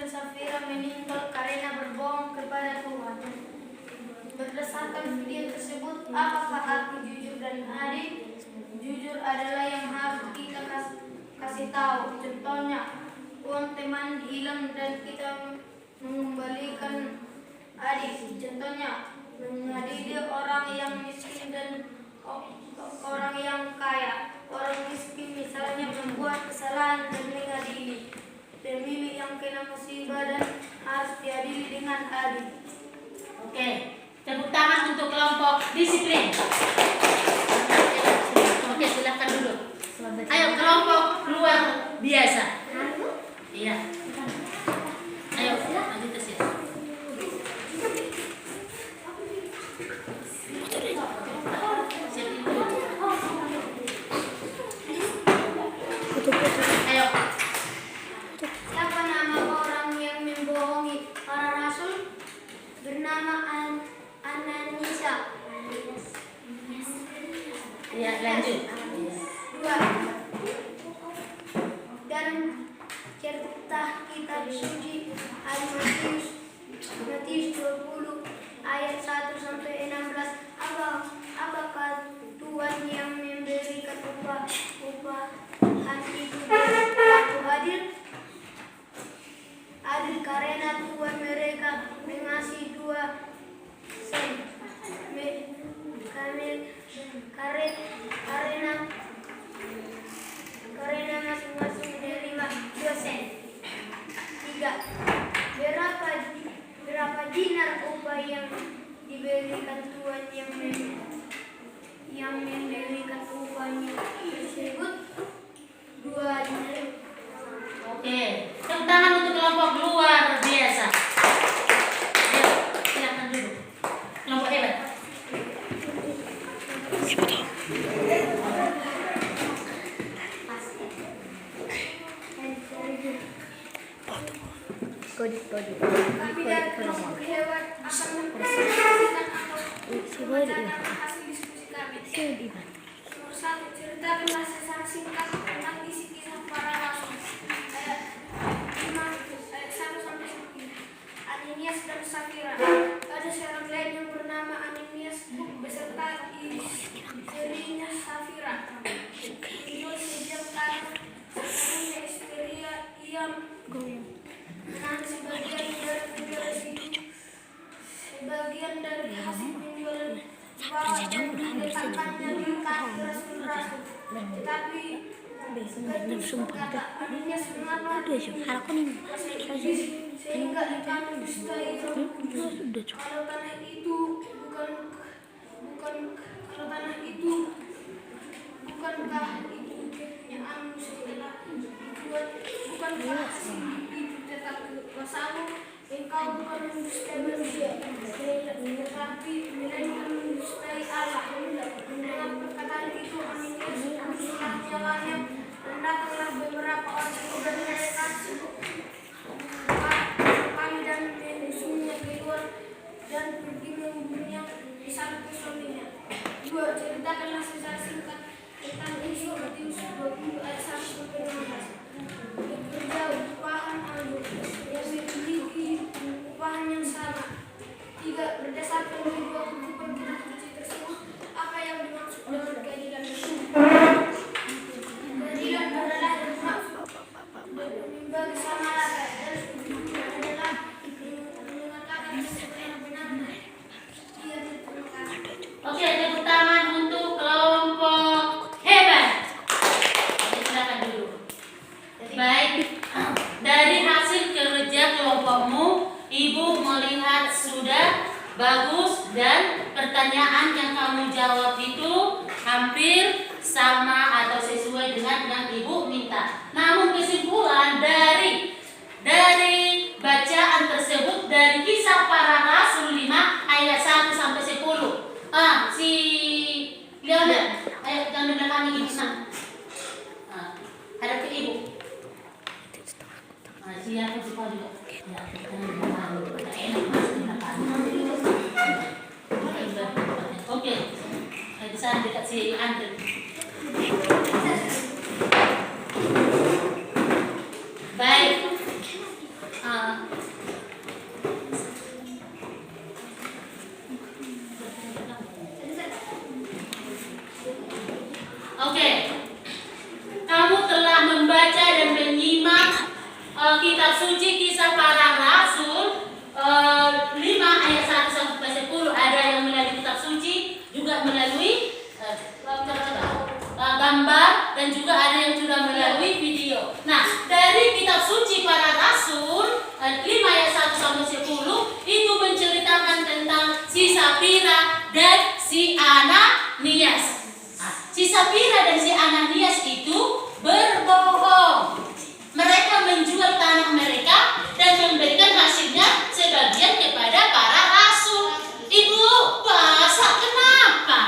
Safira meninggal karena berbohong kepada Tuhan. Berdasarkan video tersebut, apakah arti jujur dan adil? Jujur adalah yang harus kita kasih tahu. Contohnya, uang teman hilang dan kita mengembalikan adil. Contohnya, mengadili orang yang miskin dan orang yang kaya. Orang miskin misalnya membuat kesalahan dan mengadili. Pemilik yang kena musibah dan harus diadili dengan adil. Oke, tepuk tangan untuk kelompok disiplin. Oke, silakan duduk. Ayo kelompok luar biasa. Iya. Ayo, lanjut ke sini. Ayo. Siapa nama orang yang membohongi para rasul? Bernama Ananisa. Iya, lanjut. 2. Dan cerita kitab suci Matius 20 ayat 1 sampai 16. Apakah Tuhan yang memberikan upahan itu berlaku adil? Adil karena Tuhan mereka mengasihi 2 sen. Karena masing-masing menerima 2 sen. 3. Berapa dinar upah yang diberikan Tuhan yang memberikan upahnya tersebut? 2 dinar. Oke, tepuk tangan untuk kelompok luar biasa. Ayo, silakan duduk. Kelompok hebat. Kami dari kelompok hewan akan mempresentasikan atau membacakan hasil diskusi kami. Nomor 1, ceritakanlah secara singkat tentang isi kisah para rasul. Ayat 1 sampai 10. Ananias dan Safira. Ada seorang lain yang bernama Ananias beserta istrinya Safira. Menjual sejam tanah sepenuhnya istri ia menang sebagian dari hasil penjualan bawah dan diletakkannya di kaki rasul-rasul. Tetapi berkata, Ananias mengapa sehingga ikan dusta itu kalau tanah itu bukankah itu yang anu setelah dibuat, bukankah hasil itu tetap kekuasaanmu? Engkau bukan mendustai manusia, tetapi melainkan mendustai Allah. Mendengar perkataan itu, Ananias menyala nyalanya dan datanglah beberapa orang pemuda mereka kami dan mengusungnya keluar dan pergi membunuhnya di samping suaminya. 2. Ceritakanlah secara singkat tentang Yesus Matius 20 ayat 1 sampai 15. Bekerja upahan anggur yang memiliki upahan yang sama. 3. Berdasarkan kedua kutipan kitab suci tersebut, apa yang dimaksud dengan keadilan itu? Keadilan adalah maksud membagi sama rata dan ujungnya adalah mengatakan sebenar-benarnya. Dia ditemukan. Oke, tepuk tangan untuk kelompok hebat. Oke, silakan dulu. Baik, dari hasil kerja kelompokmu, Ibu melihat sudah bagus dan pertanyaan yang kamu jawab itu hampir sama atau sesuai dengan yang Ibu minta. Namun kesimpulan dari bacaan tersebut dari Kisah Para Rasul 5 ayat 1 sampai 10. Si Leonard, ayo jangan belakang ini, hadap ke Ibu. siapa sih Pak juga? Ya, kita malu, enak masuk Oke, di sana dekat si Andre. Baik. Oke. Kamu telah membaca dan menyimak kitab suci Kisah Para Rasul 5 ayat 1 sampai 10. Ada yang melalui kitab suci, juga melalui gambar, dan juga ada yang sudah melalui video. Nah, dari kitab suci Para Rasul 5 ayat 1 sampai 10 itu menceritakan tentang si Safira dan si Ananias. Si Safira dan si Ananias itu berbohong. Mereka menjual tanah mereka dan memberikan hasilnya sebagian kepada para rasul. Ibu, Pak, kenapa?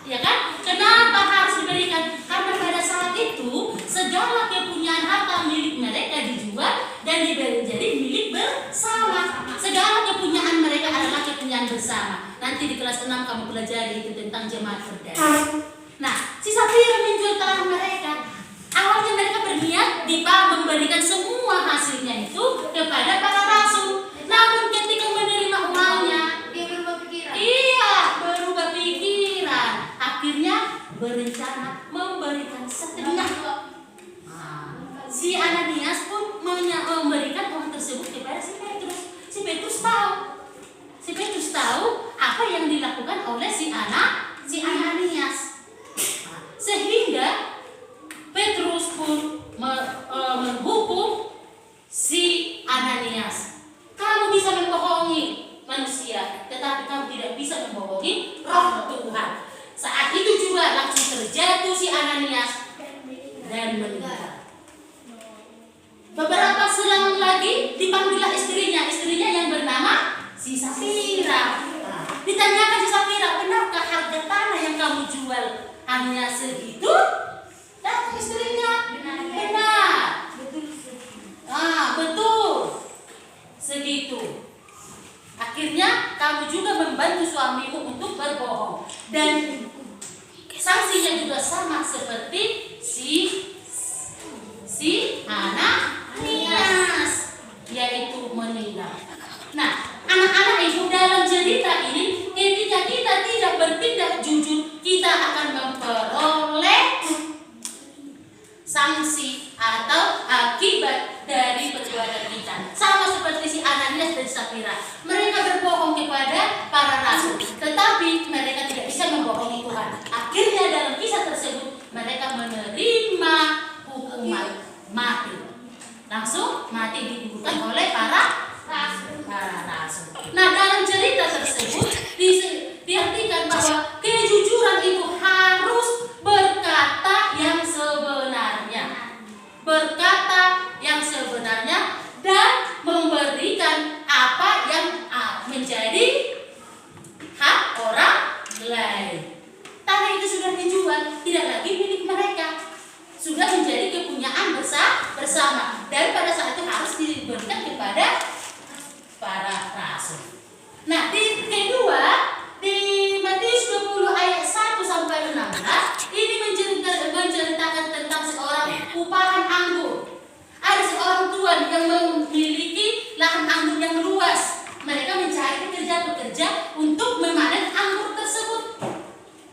Ya kan? Kenapa harus diberikan? Karena pada saat itu segala kepunyaan harta milik mereka dijual dan diberi jadi milik bersama. Segala kepunyaan mereka adalah kepunyaan bersama. Nanti di kelas 6 kamu pelajari itu tentang jemaat Firdaus. Nah, si Safira menjual tanah mereka. Awalnya mereka berniat memberikan semua hasilnya itu kepada para rasul. Namun ketika menerima uangnya, Dia berubah pikiran. iya, berubah pikiran. Akhirnya berencana memberikan setengah. Si Ananias pun memberikan uang tersebut kepada si Petrus. Si Petrus tahu apa yang dilakukan oleh si Ananias. Sehingga Petrus pun menghukum si Ananias. Kamu bisa membohongi manusia, tetapi kamu tidak bisa membohongi Roh Tuhan. Saat itu juga langsung terjatuh si Ananias dan meninggal. Beberapa selang lagi dipanggillah istrinya yang bernama si Safira. Ditanyakan si Safira, benarkah harga tanah yang kamu jual hanya segitu? Dan istrinya benar. Betul. Segitu. Akhirnya kamu juga membantu suamimu untuk berbohong. Dan sanksinya juga sama seperti si Ananias, yaitu meninggal. Nah, anak-anak ibu, dalam cerita ini ketika kita tidak bertindak jujur, kita akan memperoleh sanksi atau akibat dari perbuatan kita. Sama seperti si Ananias dan Safira. Mereka berbohong kepada para rasul, tetapi mereka tidak bisa membohongi Tuhan. Akhirnya dalam kisah tersebut mereka menerima hukuman mati. Langsung mati digugurkan oleh para rasul. Nah, dalam cerita tersebut diartikan bahwa kejujuran itu harus berkata yang sebenarnya. Berkata yang sebenarnya dan memberikan apa yang menjadi hak orang lain. Tanah itu sudah dijual, tidak lagi milik mereka. Sudah menjadi kepunyaan bersama. Dan pada saat itu harus diberikan kepada para rasul. Nah, kedua di Matius 20 ayat 1 sampai 16 ini menceritakan tentang seorang upahan anggur. Ada seorang tuan yang memiliki lahan anggur yang luas. Mereka mencari pekerja untuk memanen anggur tersebut.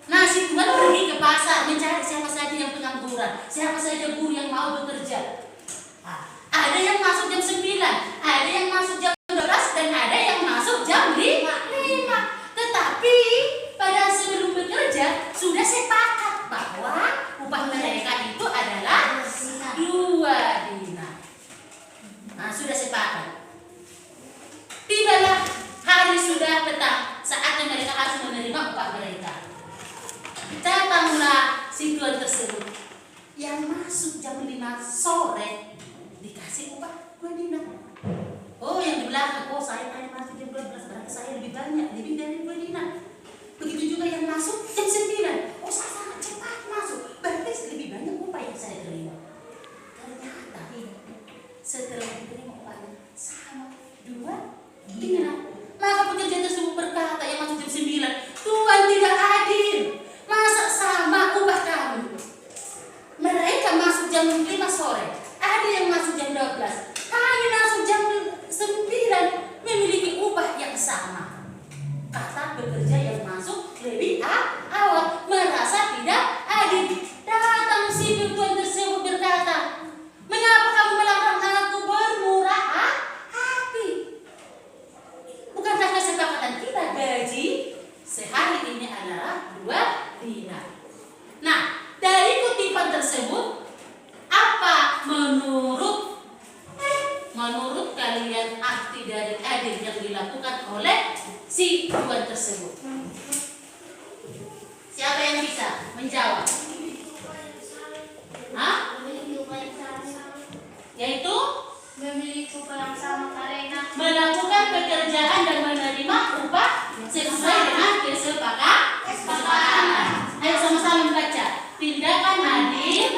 Nah, si tuan pergi ke pasar mencari siapa saja yang pengangguran, siapa saja buruh yang mau bekerja. Ada yang masuk jam 9, ada yang masuk jam 12, dan ada yang masuk jam 5. Tetapi pada sebelum bekerja sudah sepakat bahwa upah mereka itu adalah 2 dinar. Nah, sudah sepakat. Tibalah hari sudah petang, saatnya mereka harus menerima upah mereka. Datanglah si tuan tersebut yang masuk jam 5 sore dikasih upah 2 dinar. Oh, yang di belakang, saya tadi masuk jam 12, berarti saya lebih banyak, lebih dari 2 dinar. Begitu juga yang masuk jam 9. Saya sangat cepat masuk, berarti lebih banyak upah yang saya terima. Ternyata setelah diterima upah sore, ada yang masuk jam 12, kami masuk jam 9 memiliki upah yang sama. Kata pekerja yang masuk lebih awal merasa tidak adil. Datang si tuan tersebut berkata, "Mengapa kamu melarang aku bermurah hati? Bukankah kesepakatan kita gaji sehari ini adalah 2 dinar?" Nah, dari kutipan tersebut, apa menurut kalian arti dari adil yang dilakukan oleh si tuan tersebut? Siapa yang bisa menjawab? Hah? Yaitu Memiliki upah yang sama karena melakukan pekerjaan dan menerima upah sesuai dengan kesepakatan. Ayo sama-sama membaca. Tindakan adil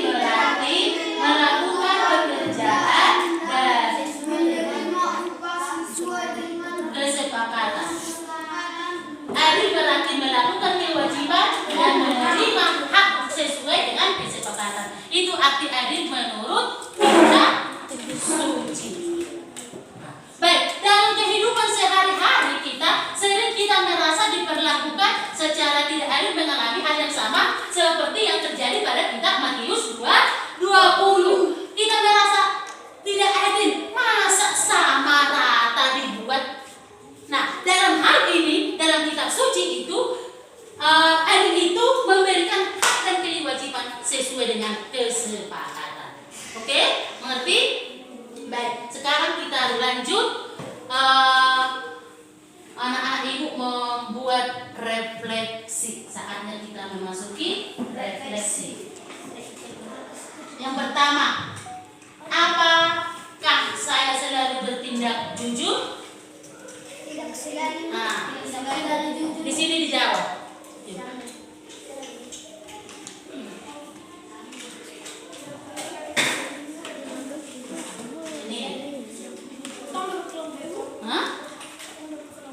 berarti melakukan pekerjaan dan kesepakatan. Adil berarti melakukan kewajiban dan menerima hak sesuai dengan kesepakatan. Itu arti adil menurut kitab suci. Baik, dalam kehidupan sehari-hari kita merasa diperlakukan secara tidak adil, mengalami hal yang sama seperti yang terjadi pada kitab Matius 2:20. Kita merasa tidak adil, masa sama rata dibuat. Nah, dalam hal ini, dalam kitab suci itu, adil itu memberikan hak dan kewajiban sesuai dengan kesepakatan. Oke, mengerti? Baik, sekarang kita lanjut. Anak-anak ibu membuat refleksi. Saatnya kita memasuki refleksi. Yang pertama, apakah saya selalu bertindak jujur? tidak selalu. Nah, Selalu jujur. di sini dijawab. Ini. Hah?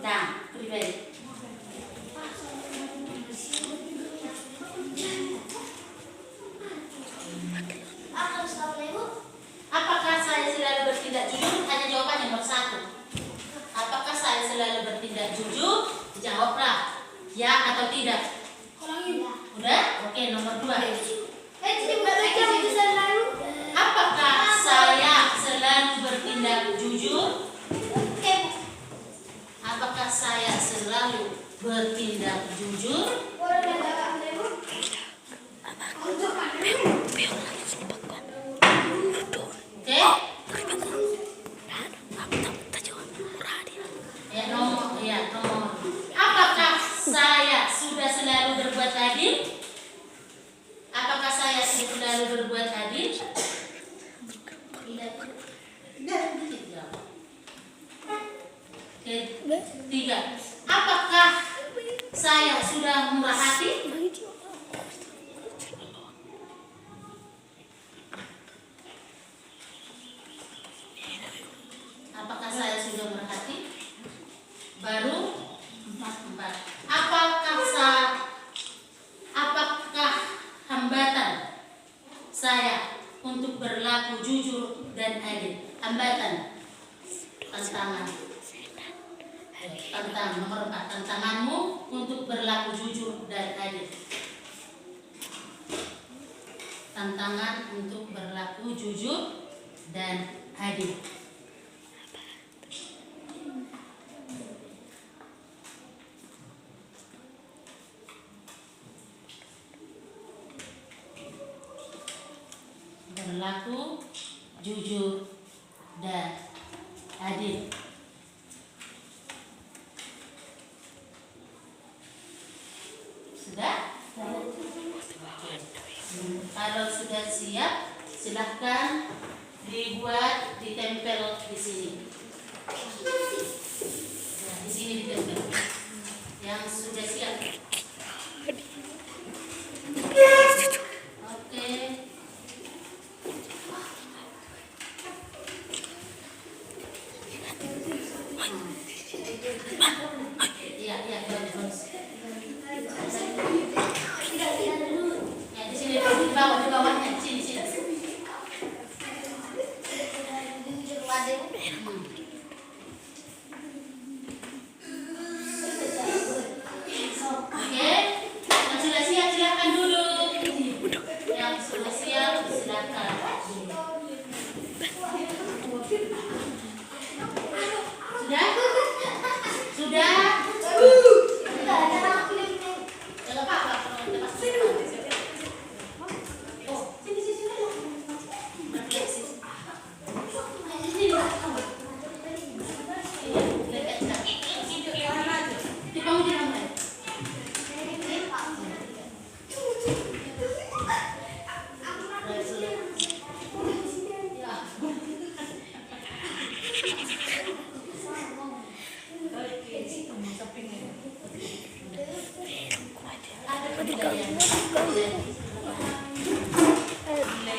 Nah, pribadi. Apakah saya selalu bertindak jujur? Hanya jawaban nomor 1. Apakah saya selalu bertindak jujur? Jawablah ya atau tidak. Udah? Oke, nomor 2. Apakah saya selalu bertindak jujur? Apakah saya selalu bertindak jujur? Oke? Nomor. Apakah saya sudah selalu berbuat adil? Apakah saya sudah selalu berbuat adil? Tidak. Oke. 3. Apakah saya sudah murah hati? Apakah saya sudah murah hati? Baru 4. Apakah hambatan saya untuk berlaku jujur dan adil? Hambatan, tantangan. Nomor 4. Tantanganmu untuk berlaku jujur dan adil. Tantangan untuk berlaku jujur dan adil. Berlaku jujur dan adil. Sudah? Kalau sudah siap, silahkan dibuat, ditempel di sini. Nah, di sini ditempel. Yang sudah siap. Oke. Iya, bagus. Ya, di sini di bawahnya.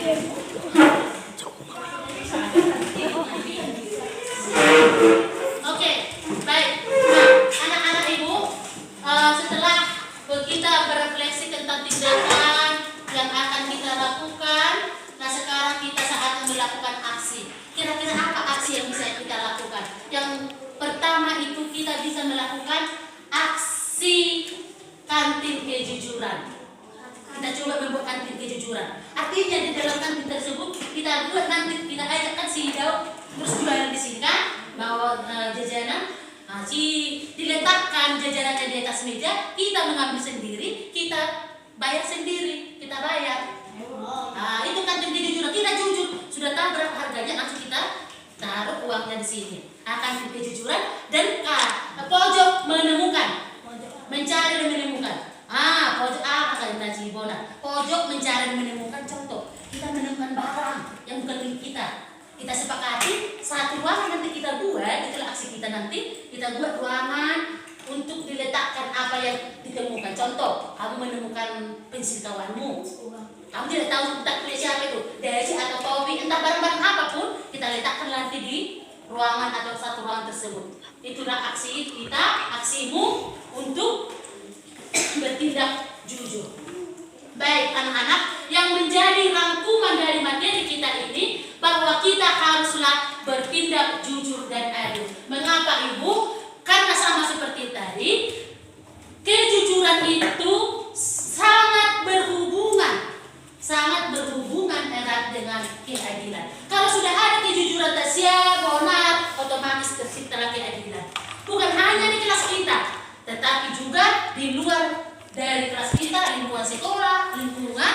Oke, baik. Nah, anak-anak ibu, setelah kita berefleksi tentang tindakan yang akan kita lakukan, nah sekarang kita saatnya melakukan aksi. Kira-kira apa aksi yang bisa kita lakukan? Yang pertama itu kita bisa melakukan aksi kantin kejujuran. Kita coba membuat kantin kejujuran. Artinya di dalam kantin tersebut kita buat nanti kita ajakkan si Daud terus jualan di sini kan, bawa jajanan. Nah, diletakkan jajanannya di atas meja, kita mengambil sendiri, kita bayar sendiri, kita bayar. Nah, itu kantin kejujuran. Kita jujur, sudah tahu berapa harganya, langsung kita taruh uangnya di sini. Nah, kantin kejujuran dan pojok menemukan, mencari dan menemukan. Pojok apa kata Naji Bona? Pojok mencari dan menemukan. Contoh, kita menemukan barang yang bukan milik kita. Kita sepakati satu ruangan nanti kita buat, itulah aksi kita nanti. Kita buat ruangan untuk diletakkan apa yang ditemukan. Contoh, kamu menemukan pensil kawanmu. Kamu tidak tahu tak punya siapa itu, Desi atau Tobi, entah barang-barang apapun, kita letakkan nanti di ruangan atau satu ruangan tersebut. Itulah aksi kita, aksimu untuk bertindak jujur. Baik anak-anak, yang menjadi rangkuman dari materi kita ini bahwa kita haruslah bertindak jujur dan adil. Mengapa Ibu? Karena sama seperti tadi, kejujuran itu sangat berhubungan erat dengan keadilan. Kalau sudah ada kejujuran tasya, benar, otomatis terciptalah keadilan. Bukan hanya di kelas kita, tetapi juga di luar dari kelas kita, lingkungan sekolah, lingkungan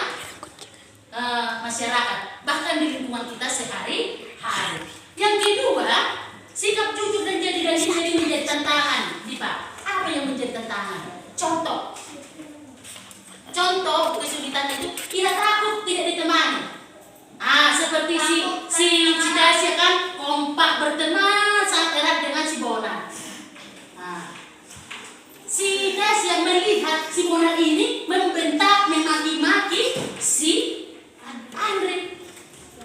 masyarakat, bahkan di lingkungan kita sehari-hari. Yang kedua, sikap jujur dan keadilan ini menjadi tantangan. Dipa, apa yang menjadi tantangan? Contoh kesulitan itu tidak takut, tidak ditemani. Seperti si Tasya kan kompak berteman sangat erat dengan si Bona. Si Tasya melihat si Bona ini membentak, memaki-maki si Andre.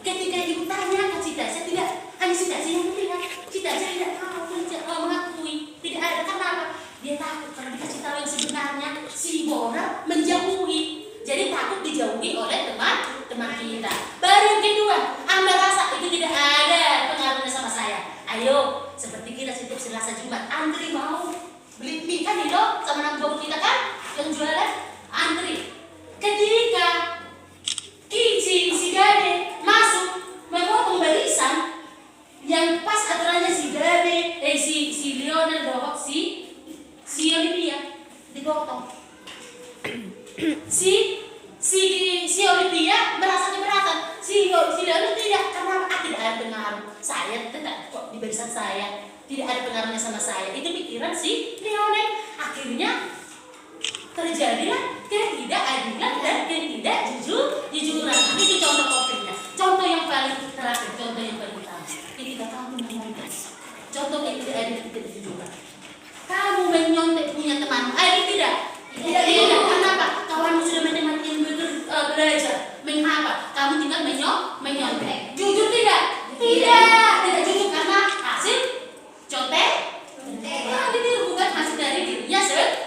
Ketika ibu tanya ke si Tasya, tidak hanya si Tasya yang melihat, si Tasya tidak tahu, mengakui, tidak ada. Kenapa? Dia takut karena dikasih tahu yang sebenarnya si Bona menjauhi. Jadi takut dijauhi oleh teman-teman kita. Baru yang kedua, Anda rasa itu tidak ada pengaruhnya sama saya. Ayo, seperti kita setiap Selasa Jumat, antri mau beli mie kan itu sama anak baru kita kan yang jualan, antri. Ketika si Gade masuk memotong barisan yang pas aturannya si Gade, si Lionel dohok si Olivia dipotong. Si Olivia merasa keberatan, si Lionel tidak, karena tidak ada pengaruh. Saya tidak kok di barisan saya, tidak ada pengaruhnya sama saya. Itu pikiran si Lionel. Akhirnya terjadilah ketidakadilan dan ketidakjujuran. Itu contoh konkretnya. Contoh yang paling terakhir, contoh yang paling utama. Ketika kamu menyontek, contoh ketidakadilan dan ketidakjujuran. Kamu menyontek punya teman, tidak. Kenapa? Kawanmu sudah menikmati ilmu belajar. Mengapa? Kamu tinggal menyontek. Jujur tidak? Tidak jujur karena hasil contek. Itu bukan hasil dari dirinya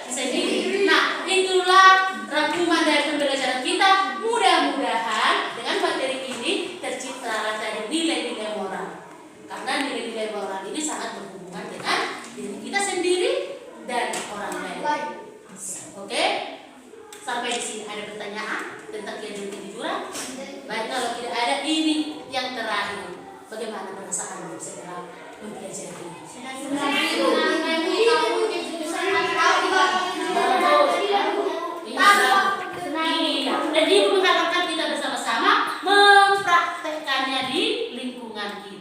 sendiri. Nah, itulah rangkuman dari pembelajaran kita. Mudah-mudahan dengan materi ini terciptalah dari nilai-nilai moral. Karena nilai-nilai moral ini sangat berhubungan dengan diri kita sendiri dan orang lain. Oke? Sampai di sini ada pertanyaan tentang kejujuran? Baik, kalau tidak ada, ini yang terakhir. Bagaimana perasaan setelah mempelajari ini? Dan ibu mengharapkan kita bersama-sama mempraktekannya di lingkungan kita.